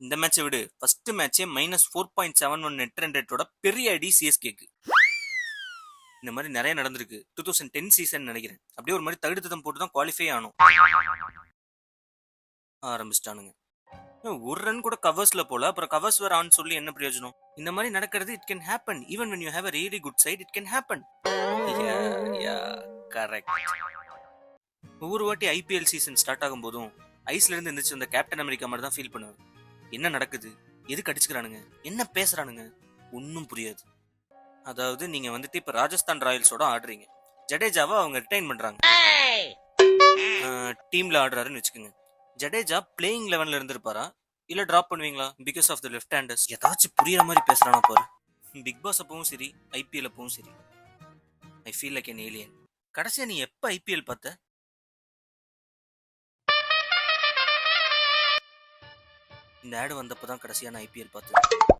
இந்த மேட்சை விடு. ஃபர்ஸ்ட் மேட்சே -4.71 நெட் ரன் ரேட்டோட பெரிய அடி சிஎஸ்கேக்கு. இந்த மாதிரி நிறைய நடந்திருக்கு. 2010 சீசன் நினைக்கிறேன். அப்படியே ஒரு மாதிரி தகுதித்தம் போட்டு தான் குவாலிஃபை ஆனோம். ஆரம்பிச்சிட்டானுங்க. ஒரு ரன் கூட கவர்ஸ்ல போல, அப்புறம் கவர்ஸ் வேற ஆன் சொல்லி என்ன பிரயோஜனம்? இந்த மாதிரி நடக்கிறது it can happen. Even when you have a really good side it can happen. Correct. ஒவ்வொரு வாட்டி ஐபிஎல் சீசன் ஸ்டார்ட் ஆகும் போதும் ஐஸ்ல இருந்து எந்திரிச்சு வந்த கேப்டன் அமெரிக்கா மாதிரி தான் ஃபீல் பண்ணுவேன். என்ன நடக்குது, எதுக்கு அடிச்சுக்கிறானுங்க, என்ன பேசுறானுங்க, ஒன்னும் புரியாது. அதாவது நீங்க வந்துட்டு இப்ப ராஜஸ்தான் ராயல்ஸோட ஆடுறீங்க. ஜடேஜாவை அவங்க ரிட்டைன் பண்றாங்க, டீம்ல ஆடுறாருன்னு வச்சுக்கோங்க. ஜடேஜா பிளேயிங் லெவன்ல இருந்திருப்பாரா, இல்ல டிராப் பண்ணுவீங்களா because of the left handers? ஏதாச்சும் புரியுற மாதிரி பேசுறானா பாரு. பிக் பாஸ் அப்பவும் சரி, ஐபிஎல் அப்பவும் சரி, I feel like an alien. கடைசியா நீ எப்ப ஐபிஎல் பார்த்த? இந்த ஆடு வந்தப்பதான் கடைசியா நான் ஐபிஎல் பார்த்தேன்.